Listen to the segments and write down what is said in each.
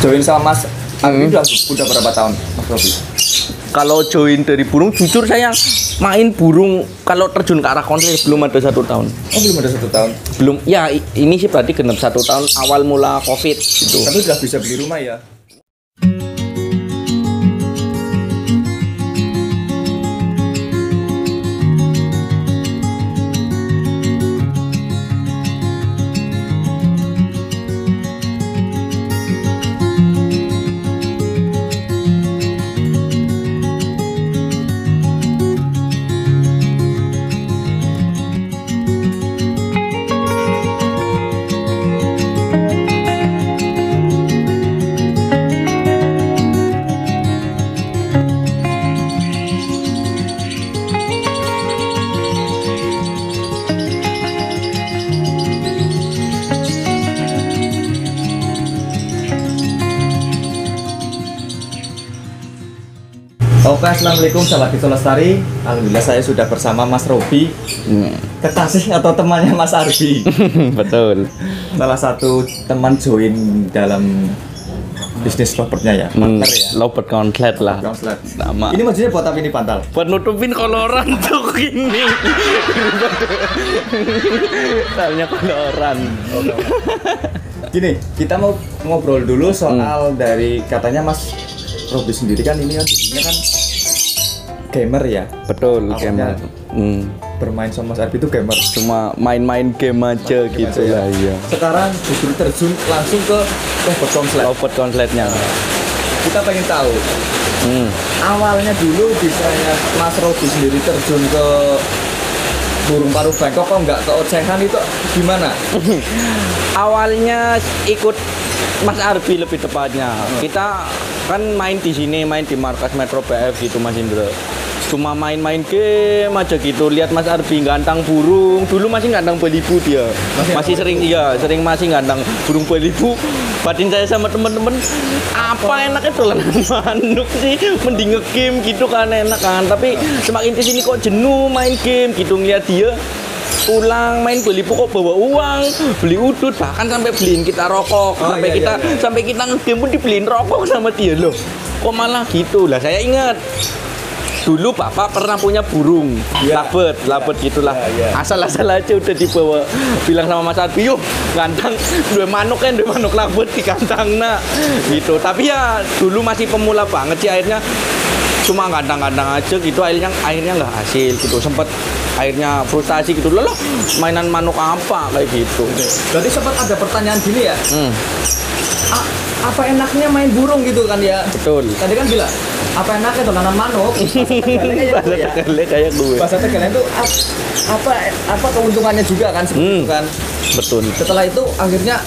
Join sama Mas Arbi udah berapa tahun, Mas Robi? Kalau join dari burung, jujur saya main burung kalau terjun ke arah konser belum ada 1 tahun. Oh, belum ada 1 tahun. Belum, ya ini sih berarti genap 1 tahun awal mula COVID gitu. Tapi udah bisa beli rumah ya? Oke, assalamualaikum sahabat Vito Lestari. Alhamdulillah saya sudah bersama Mas Robi, kekasih atau temannya Mas Arbi. Betul. Salah satu teman join dalam bisnis lovebird-nya ya, partner ya. Lovebird Konslet lah. Konslet. Nama. Ini maksudnya buat apa ini pantal? Buat nutupin koloran tuh ini. Tanya koloran. Gini, kita mau ngobrol dulu soal dari katanya Mas Robi sendiri kan ini kan bisnisnya kan gamer ya. Betul, awalnya gamer. Bermain sama Mas Arbi itu gamer. Cuma main-main game aja Game gitu aja lah ya. Sekarang justru terjun langsung ke lovebird konslet. Lovebird Konsletnya. Kita pengen tahu awalnya dulu bisanya Mas Robi sendiri terjun ke burung paruh bangkok kok nggak ke ocehan itu gimana? Awalnya ikut Mas Arbi lebih tepatnya. Kita kan main di sini, main di markas Metro BF gitu Mas Indra. Cuma main-main game aja gitu. Lihat Mas Arbi gantang burung. Dulu masih gantang belibu dia. Masih sering sering masih gantang burung belibu. Batin saya sama temen-temen, apa enaknya dolanan manuk sih? Mending nge-game gitu kan enak kan. Tapi semakin kesini kok jenuh main game gitu ngeliat dia. Pulang main belibu kok bawa uang, beli udut, bahkan sampai beliin kita rokok, sampai kita ngegame pun dibeliin rokok sama dia loh. Kok malah gitu lah? Saya ingat dulu bapak pernah punya burung labet gitulah. Asal-asal aja udah dibawa, bilang sama Mas Arbi, yuk gantang dua manuk labet di kantang nak gitu. Tapi ya dulu masih pemula banget sih, akhirnya cuma gantang-gantang aja gitu, akhirnya nggak hasil gitu. Sempet akhirnya frustasi gitu loh, mainan manuk apa kayak gitu. Berarti sempat ada pertanyaan gini ya, apa enaknya main burung gitu kan ya? Betul. Tadi kan bilang apa enaknya dolanan manuk? Kayak gue. Bahasa Tegalnya itu apa keuntungannya juga kan seperti itu kan? Betul. Setelah itu akhirnya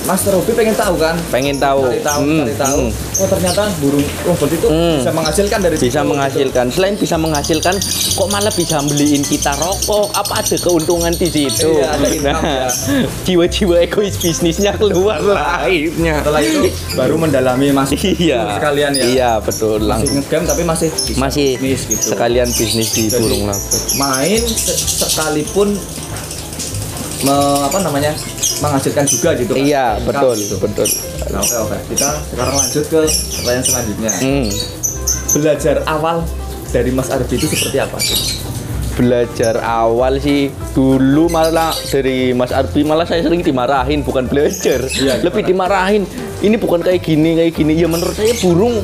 Mas Robi pengen tahu kan? Pengen tahu. Cari tahu. Oh ternyata burung lovebird itu bisa menghasilkan dari bisa menghasilkan. Gitu. Selain bisa menghasilkan, kok malah bisa beliin kita rokok? Apa ada keuntungan di situ? Iya, ada income, ya. Jiwa-jiwa egois bisnisnya keluar lah akhirnya. Setelah itu baru mendalami masih sekalian ya. Iya betul. Masih ngegame tapi masih bisnis gitu. Sekalian bisnis di burung lovebird. Main sekalipun menghasilkan juga gitu kan? Iya betul gitu. Betul. Nah, oke. Kita sekarang lanjut ke pertanyaan selanjutnya. Belajar awal dari Mas Arbi itu seperti apa sih? Belajar awal sih dulu malah dari Mas Arbi malah saya sering dimarahin, bukan belajar. Lebih dimarahin. Ini bukan kayak gini. Ya menurut saya burung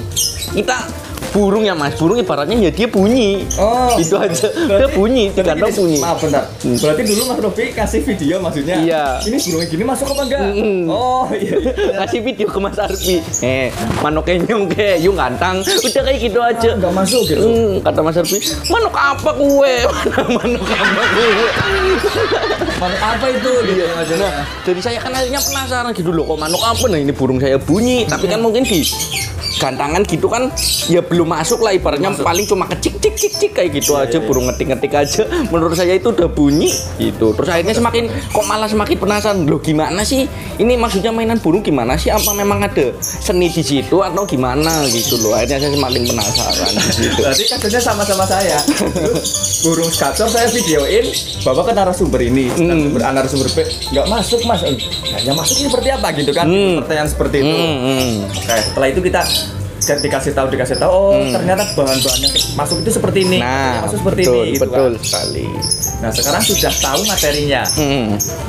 ya Mas, burung ibaratnya ya dia bunyi. Oh, itu aja. Dia bunyi, tidak bunyi. Maaf bentar. Berarti dulu Mas Robi kasih video maksudnya. Iya. Ini burungnya gini masuk apa enggak? Oh iya. Kasih video ke Mas Arbi. Manuknya nyung ke, yung gantang. Udah kayak gitu aja. Enggak masuk gitu. Kata Mas Arbi, manuk apa gue? Manuk apa gue? Manuk apa itu? Gitu aja. Nah, jadi saya kan akhirnya penasaran gitu loh, kok manuk apa? Nah ini burung saya bunyi, tapi kan mungkin di gantangan gitu kan ya belum masuk lah, ibaratnya paling cuma kecik kayak gitu aja, burung ngetik aja. Menurut saya itu udah bunyi gitu. Terus akhirnya malah semakin penasaran, loh gimana sih ini, maksudnya mainan burung gimana sih, apa memang ada seni di situ atau gimana gitu loh. Akhirnya saya semakin penasaran gitu. Berarti kasusnya sama-sama saya. Burung skacor saya videoin bawa ke narasumber ini. sumber A narasumber B nggak masuk mas, nggak masuk ini seperti apa gitu kan, pertanyaan seperti itu. Oke, setelah itu kita dikasih tahu oh ternyata bahan-bahan yang masuk itu seperti ini, masuk seperti ini gitu betul kan. sekali. Nah sekarang sudah tahu materinya,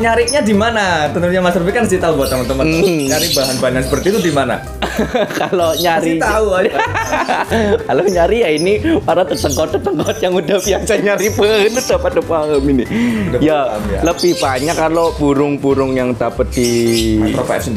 nyarinya di mana? Tentunya Mas Arbi kan sih tahu buat teman-teman, nyari bahan-bahan yang seperti itu di mana? Kalau nyari Kasih tahu aja. kalau nyari ya ini para tetenggot yang udah biasa nyari bahan udah pada paham ini. Udah Ya, paham, ya. lebih banyak kalau burung-burung yang dapat di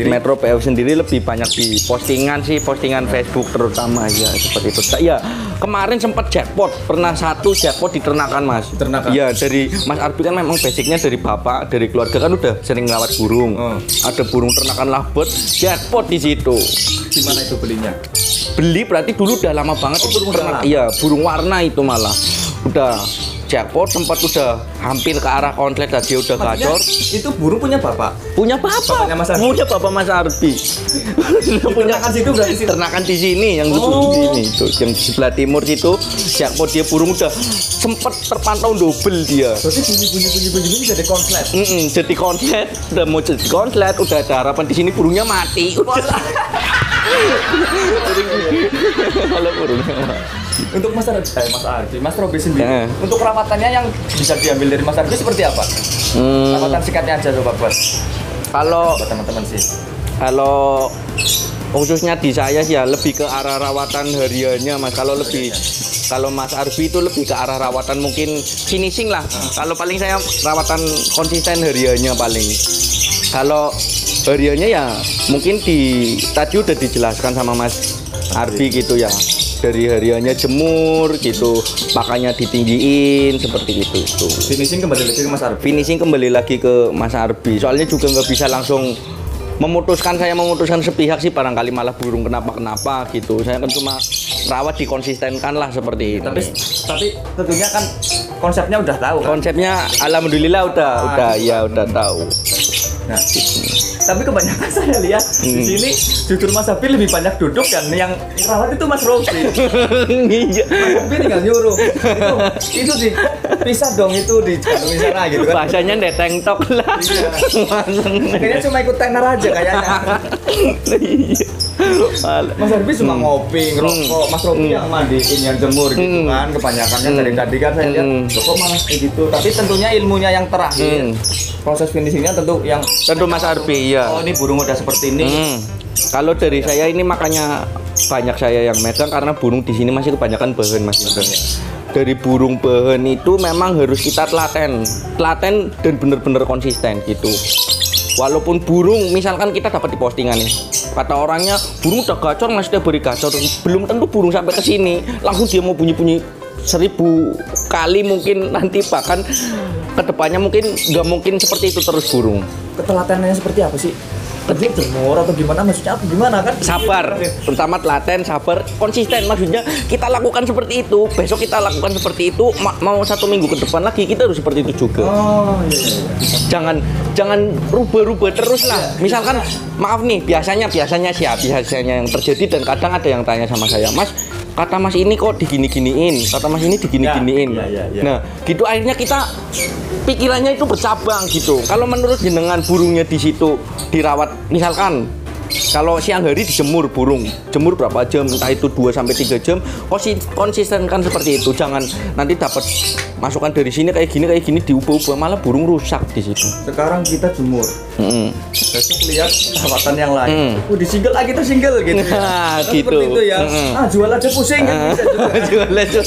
Metro PF sendiri lebih banyak di postingan sih, postingan Facebook terutama ya seperti itu. Ya, kemarin sempat jackpot, pernah satu jackpot di ternakan Mas. Ternakan. Ya, dari Mas Arbi kan memang basicnya dari bapak, dari keluarga kan udah sering ngelawat burung. Ada burung ternakan lovebird, jackpot di situ. Di mana itu belinya? Beli berarti dulu udah lama banget burung ternak. Iya, burung warna itu malah udah jackpot, sempat udah hampir ke arah konslet tadi udah Maksudnya, gacor. itu burung punya bapak? Punya bapak, Bapaknya Mas Arbi? punya bapak Mas Arbi. Punya Ternakan situ berarti sih. ternakan di sini yang di sini itu, yang di sebelah timur situ jackpot dia burung udah sempat terpantau double dia. Berarti bunyi jadi konslet. Jadi konslet, udah mau jadi konslet, udah ada harapan di sini burungnya mati. Kalau burungnya mati. Untuk Mas Arbi, Mas Robi sendiri, untuk perawatannya yang bisa diambil dari Mas Arbi seperti apa? Perawatan sikatnya aja coba buat Kalau teman-teman sih. Kalau khususnya di saya sih ya lebih ke arah rawatan hariannya Mas. Kalau Mas Arbi itu lebih ke arah rawatan mungkin finishing lah. Kalau paling saya rawatan konsisten hariannya paling. Kalau hariannya ya mungkin tadi udah dijelaskan sama Mas Arbi gitu ya. Dari hariannya jemur gitu, pakannya ditinggiin seperti itu. Finishing kembali lagi ke Mas Arbi. Finishing kembali lagi ke Mas Arbi. Soalnya juga nggak bisa langsung memutuskan sepihak sih, barangkali malah burung kenapa gitu. Saya kan cuma rawat dikonsistenkan lah seperti itu. Tapi tentunya kan konsepnya udah tahu kan? Konsepnya alhamdulillah udah tahu. Nah, tapi kebanyakan saya lihat di sini jujur Mas Arbi lebih banyak duduk dan yang rawat itu Mas Robi. Iya. Mas Arbi tinggal nyuruh. Itu sih bisa dong itu di sana gitu kan. Bahasanya deteng tok lah. Iya. Kayaknya cuma ikut tenar aja kayaknya. Mas Arbi cuma ngopi, ngerokok, Mas Robi yang mandiin, yang jemur gitu kan. Kebanyakannya dari tadi kan saya lihat kok malah kayak gitu. Tapi tentunya ilmunya yang terakhir, proses finishingnya tentu Mas Arbi ya. Oh ini burung udah seperti ini. Kalau dari saya ini makanya banyak saya yang megang karena burung di sini masih kebanyakan bahan Mas. Dari burung bahan itu memang harus kita telaten dan benar-benar konsisten gitu. Walaupun burung misalkan kita dapat di postingan nih, kata orangnya burung udah gacor Mas, dia beri gacor, belum tentu burung sampai ke sini langsung dia mau bunyi 1000 kali, mungkin nanti bahkan kedepannya mungkin nggak mungkin seperti itu terus burung. Ketelatenannya seperti apa sih? Ketik jemur atau gimana, maksudnya apa gimana kan? Sabar, terutama telaten, sabar, konsisten. Maksudnya kita lakukan seperti itu, besok kita lakukan seperti itu, mau 1 minggu ke depan lagi kita harus seperti itu juga. Oh iya. Jangan rubah-rubah terus lah. Misalkan maaf nih, biasanya yang terjadi dan kadang ada yang tanya sama saya, Mas, kata Mas ini kok digini-giniin, kata Mas ini digini-giniin. Ya. Nah, gitu akhirnya kita pikirannya itu bercabang gitu. Kalau menurut jenengan burungnya di situ dirawat, misalkan kalau siang hari dijemur burung, jemur berapa jam, entah itu 2 sampai 3 jam, konsistenkan seperti itu. Jangan nanti dapat masukan dari sini kayak gini diubah-ubah, malah burung rusak di situ. Sekarang kita jemur. Besok lihat perawatan yang lain. Di single lagi tuh single gitu. Nah, gitu. Seperti itu ya. Jual aja pusing kan bisa juga. Jual aja.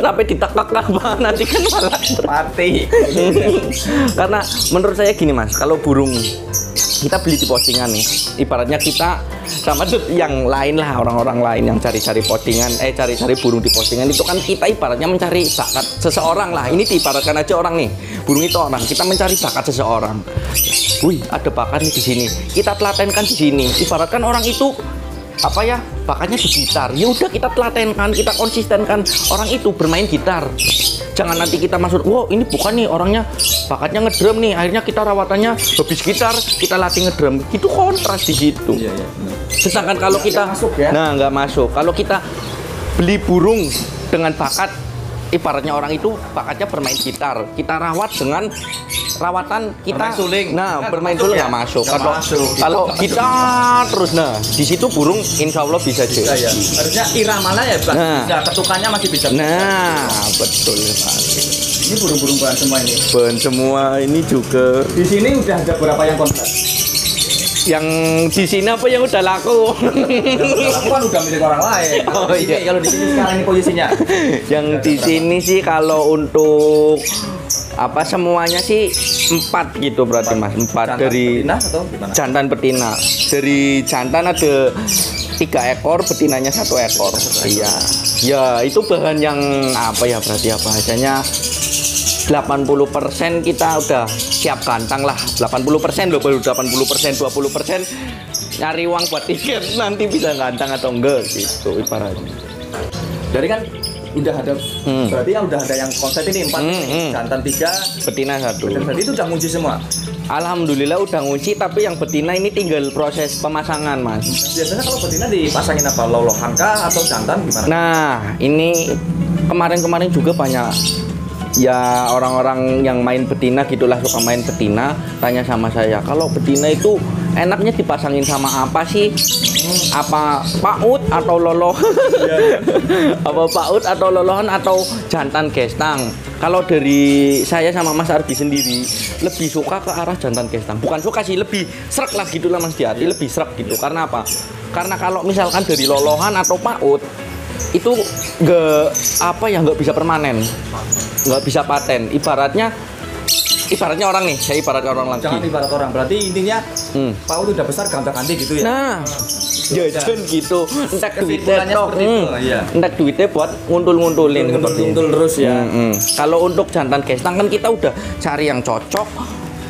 Sampai ditekak apa nanti kan malah Mati. Karena menurut saya gini Mas, kalau burung kita beli di postingan nih, ibaratnya kita sama yang lain lah, orang-orang lain yang cari-cari postingan, cari-cari burung di postingan itu kan kita ibaratnya mencari bakat seseorang lah. Ini diibaratkan aja orang nih, burung itu orang, kita mencari bakat seseorang. Wih, ada bakat nih di sini, kita telatenkan di sini. Ibaratkan orang itu apa ya, bakatnya di gitar, ya udah kita telatenkan, kita konsistenkan orang itu bermain gitar. Jangan nanti kita masuk, wow ini bukan nih orangnya bakatnya ngedrum nih, akhirnya kita rawatannya habis gitar, kita latih ngedrum, itu kontras di situ. Iya. Sedangkan kalau kita masuk ya? nggak masuk. Kalau kita beli burung dengan bakat, ibaratnya orang itu bakatnya bermain gitar, kita rawat dengan rawatan kita. Bermain suling. Nah, Nggak bermain masuk suling ya? nggak masuk. Nggak masuk. Kalau kita terus, nah di situ burung insya Allah bisa Bisa ya. Harusnya iramanya ya, Bang. Nah. Bisa ketukannya masih bisa. Nah, betul sekali. Ini burung-burung bahan semua ini. Bahan semua ini juga Di sini udah ada berapa yang kontrak? yang di sini apa yang udah laku? Aku kan udah milik orang lain. Oh, Di sini, iya. Kalau di sini sekarang ini posisinya. Yang di sini sih kalau untuk apa semuanya sih 4 gitu berarti Mas. 4 Jantan dari betina atau gimana? jantan betina. Dari jantan ada 3 ekor, betinanya 1 ekor. Iya. Ya, itu bahan yang apa ya berarti ya bahasanya 80% kita udah siap gantang lah. 80% loh, baru 80%, 20% nyari uang buat tiket nanti bisa gantang atau enggak gitu ibaratnya. Jadi kan udah ada, berarti ya udah ada yang konsep ini 4 jantan 3, Betina 1. betina itu udah ngunci semua. Alhamdulillah udah ngunci, tapi yang betina ini tinggal proses pemasangan Mas. Biasanya kalau betina dipasangin apa, lolohan kah atau jantan gimana? Nah ini kemarin-kemarin juga banyak ya orang-orang yang main betina gitulah, suka main betina, tanya sama saya kalau betina itu enaknya dipasangin sama apa sih? Apa paut atau lolohan? Apa paut atau lolohan atau jantan gestang? Kalau dari saya sama Mas Ardi sendiri lebih suka ke arah jantan gestang. Bukan suka sih, lebih srek lah gitulah Mas di hati, lebih srek gitu. Karena apa? Karena kalau misalkan dari lolohan atau paut itu nggak bisa permanen, nggak bisa paten. Ibaratnya orang nih, saya ibarat orang lagi. Jangan ibarat orang, berarti intinya paut udah besar ganti gitu ya. Nah, jajan gitu, entek duitnya Kesimpulannya toh, seperti itu, iya. entek duitnya buat nguntul-nguntulin seperti Nguntul terus ya. Kalau untuk jantan gestang kan kita udah cari yang cocok,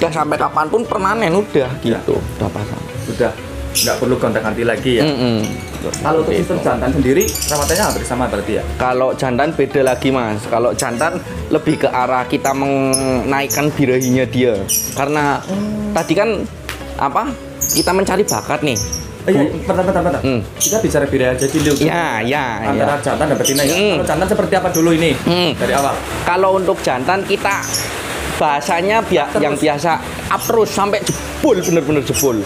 udah sampai kapanpun permanen udah gitu, udah pasang. Sudah nggak perlu gonta-ganti lagi ya. Kalau untuk sistem jantan sendiri rawatannya hampir sama berarti ya. Kalau jantan beda lagi Mas. Kalau jantan lebih ke arah kita menaikkan birahinya dia. Karena tadi kan apa? Kita mencari bakat nih. Iya, bentar. Kita bicara birahi aja dulu. Ya. Antara jantan dan betina ya. Kalau jantan seperti apa dulu ini dari awal? Kalau untuk jantan kita bahasanya yang biasa up terus sampai jebol, bener-bener jebol.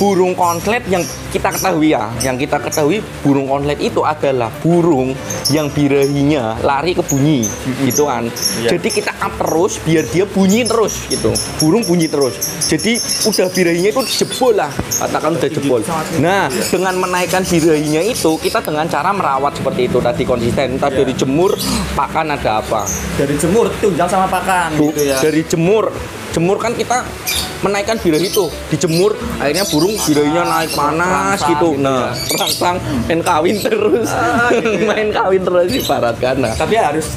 Burung konslet yang kita ketahui burung konslet itu adalah burung yang birahinya lari ke bunyi gitu kan. Jadi kita up terus biar dia bunyi terus gitu, burung bunyi terus, jadi udah birahinya itu jebol lah, katakan udah jebol. Nah dengan menaikkan birahinya itu kita dengan cara merawat seperti itu tadi konsisten, entah dari jemur, pakan ada apa, Dari jemur, tunjang sama pakan gitu ya. dari jemur kan kita menaikkan birahi itu dijemur, akhirnya burung birahinya naik panas Rangsang gitu. gitu Nah, rangsang main kawin terus. Main kawin terus ibaratkan. Nah, Tapi harus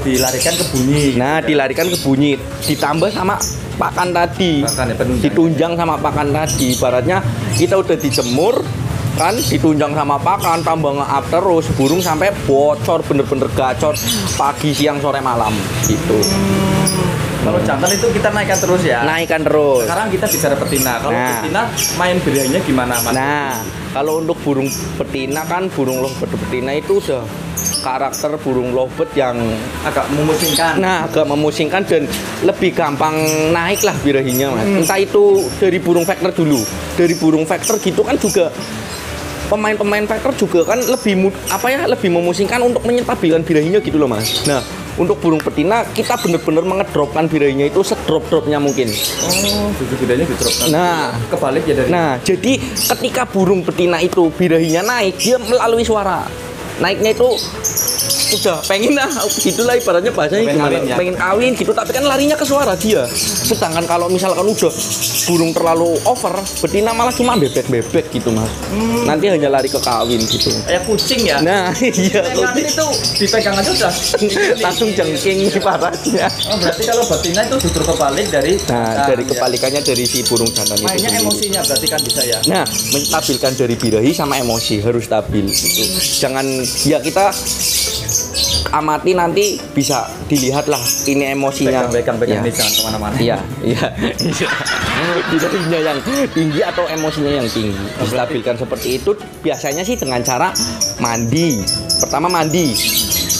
dilarikan ke bunyi. nah dilarikan ke bunyi ditambah sama pakan tadi. Pakan ya, penunjang. Ditunjang sama pakan tadi. Ibaratnya kita udah dijemur kan ditunjang sama pakan, tambah nge-up terus burung sampai bocor, bener-bener gacor pagi, siang, sore, malam gitu. Kalau jantan itu kita naikkan terus ya. Naikkan terus. Sekarang kita bicara betina. Kalau Nah. betina main birahinya gimana Mas? Nah, kalau untuk burung betina kan burung lovebird betina itu udah karakter burung lovebird yang Agak memusingkan. agak memusingkan dan lebih gampang naik lah birahinya Mas. Entah itu dari burung vector dulu. Dari burung vector gitu kan juga pemain-pemain vector juga kan lebih memusingkan untuk menyetabilkan birahinya gitu loh Mas. Nah, untuk burung betina kita bener-bener mengedropkan birahinya itu sedrop-dropnya mungkin. Oh, susu birahinya didropkan. Nah, kebalik ya dari. Nah, jadi ketika burung betina itu birahinya naik, dia melalui suara. Naiknya itu udah pengen gitulah ibaratnya bahasanya Pengen gimana, kawin ya? pengen kawin gitu, tapi kan larinya ke suara dia. Sedangkan kalau misalkan udah burung terlalu over, betina malah cuma bebek-bebek gitu Mas. Nanti hanya lari ke kawin gitu. Kayak kucing ya. Nah, iya Nanti itu dipegang aja udah langsung jengking ibaratnya. Oh, berarti kalau betina itu justru kebalik dari Nah, dari kebalikannya dari si burung jantan itu mainnya sendiri. emosinya berarti kan bisa ya. Nah, menstabilkan dari birahi sama emosi harus stabil gitu. Jangan ya kita amati nanti bisa dilihat lah ini emosinya. Pegang Ya. ini jangan kemana-mana. Iya. Birahinya yang tinggi atau emosinya yang tinggi. Distabilkan seperti itu biasanya sih dengan cara mandi. Pertama mandi.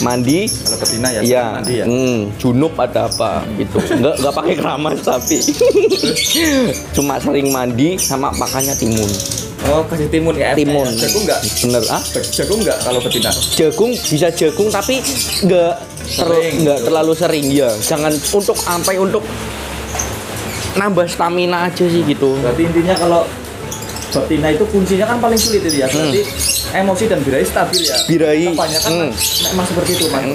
Kalau betina ya, Iya. mandi ya. Junub ada apa gitu. Enggak pakai keramas tapi cuma sering mandi sama makannya timun. Oh, kasih timun ya. Timun. Jagung enggak? Bener Jagung enggak kalau betina? jagung bisa jagung tapi nggak terlalu sering ya. Jangan untuk sampai untuk nambah stamina aja sih gitu. Berarti intinya kalau betina itu kuncinya kan paling sulit itu ya. Berarti emosi dan birahi stabil ya. Birahi. Kebanyakan memang seperti itu, Mas.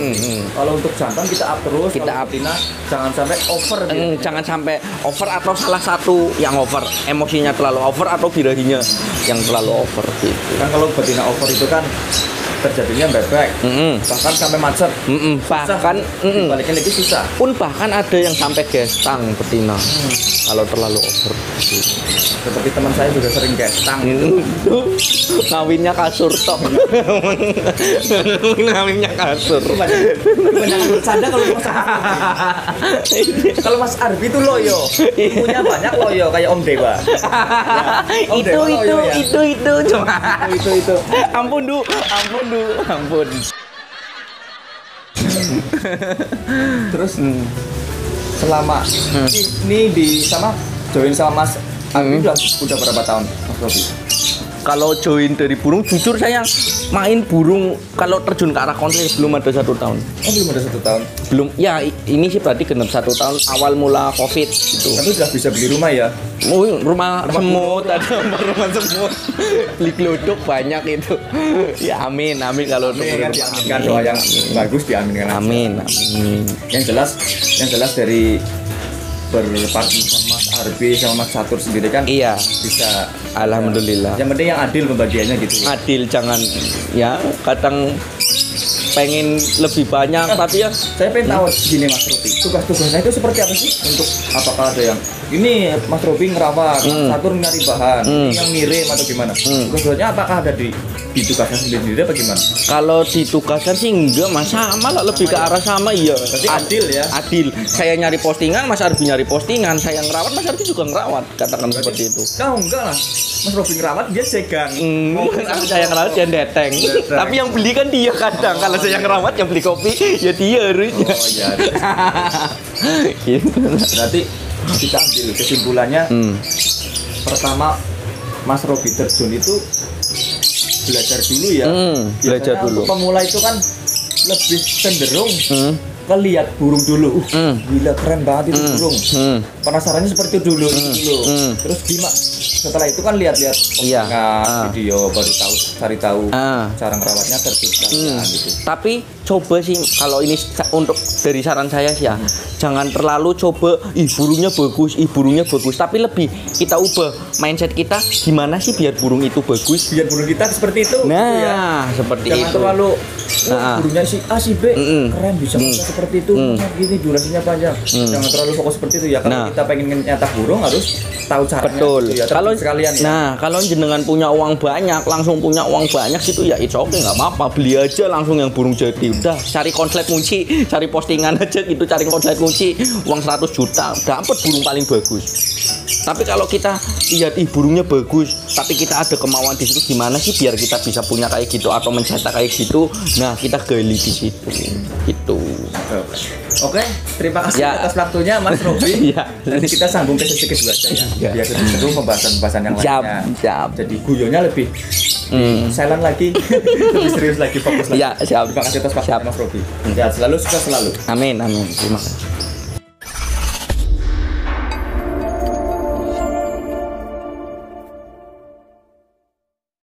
Kalau untuk jantan kita up terus, Kita kalau up. betina jangan sampai over gitu. Jangan sampai over atau salah satu yang over, emosinya terlalu over atau birahinya yang terlalu over gitu. Kan kalau betina over itu kan terjadinya bebek, bahkan sampai macet. Bahkan Dibalikin lagi susah. bahkan ada yang sampai gestang betina kalau terlalu over. Seperti teman saya juga sering gestang. Ngawinnya kasur tok. Ngawinnya kasur. Banyak bercanda kalau Mas Arbi. Kalau Mas Arbi itu loyo, ilmunya banyak loyo kayak Om Dewa. Ya, Om Dewa loyo ya. itu cuma Itu. ampun. Terus selama ini join sama Mas Arbi udah berapa tahun, Mas Robi? Kalau join dari burung, jujur saya main burung kalau terjun ke arah konser belum ada 1 tahun. Oh, belum ada 1 tahun. Belum, ya ini sih berarti genap 1 tahun awal mula COVID gitu. Tapi sudah bisa beli rumah ya? Oh, rumah semut ada rumah semut. Beli gelodok banyak itu. Ya amin kalau Amin, kan diaminkan doa yang bagus diaminkan. aja. Amin. Yang jelas dari berpartner sama Mas Arbi sama Mas Catur sendiri kan Iya, bisa. alhamdulillah. Yang penting yang adil pembagiannya gitu. Adil, jangan ya kadang pengen lebih banyak tapi ya Saya pengen tahu gini Mas Robi, tugas-tugasnya itu seperti apa sih? Untuk apakah ada yang ini Mas Robi ngerawat, Mas Catur nyari bahan, ini yang ngirim atau gimana? Tugasnya apakah ada di tugasnya sendiri apa gimana? kalau ditugaskan sih enggak Mas, malah lebih ke arah sama iya. Berarti adil ya? Adil. Saya nyari postingan, Mas Arbi nyari postingan, saya ngerawat, Mas Arbi juga ngerawat. Katakan seperti itu. Enggak lah. Mas Robi ngerawat dia cegang. Saya ngerawat dia deteng. Tapi yang beli kan dia kadang. Kalau saya ngerawat yang beli kopi ya dia harusnya. Oh iya. Gitu. Berarti kita ambil kesimpulannya pertama Mas Robi terjun itu belajar dulu ya. Belajar Biasanya dulu. untuk pemula itu kan lebih cenderung ngelihat burung dulu. Gila keren banget itu burung. Penasarannya seperti itu dulu. Terus gimana? Setelah itu kan lihat-lihat Iya. video baru cari tahu Ah. cara ngerawatnya tertib gitu. Tapi coba sih kalau ini untuk dari saran saya sih ya, jangan terlalu coba burungnya bagus, tapi lebih kita ubah mindset kita gimana sih biar burung itu bagus. Biar burung kita seperti itu. Nah, gitu ya. seperti Jangan itu. terlalu Nah. burungnya si A si B keren bisa seperti itu. Gini durasinya panjang. Jangan terlalu fokus seperti itu ya. Kalau Nah. kita pengen nyetak burung harus tahu caranya. Betul. Gitu ya. Kalau sekalian ya. Nah, kalau jenengan punya uang banyak, langsung punya uang banyak situ ya it's okay, nggak apa-apa. Beli aja langsung yang burung jadi. Udah, cari konslet kunci, cari postingan aja gitu, cari konslet kunci, uang 100 juta, dapat burung paling bagus. Tapi kalau kita lihat burungnya bagus, tapi kita ada kemauan di situ gimana sih biar kita bisa punya kayak gitu atau mencetak kayak gitu. Nah, kita gali di situ. Gitu. Oke, terima kasih Ya. atas waktunya Mas Robi. Ya. Nanti kita sambung ke sesi kedua aja ya. Ya. Biar lebih seru pembahasan-pembahasan yang Siap, lainnya. siap. Jadi guyonnya lebih silent lagi, lebih serius lagi, fokus lagi. Ya, siap. Terima kasih atas waktunya Siap. Mas Robi. Ya, selalu sukses selalu. Amin. Terima kasih.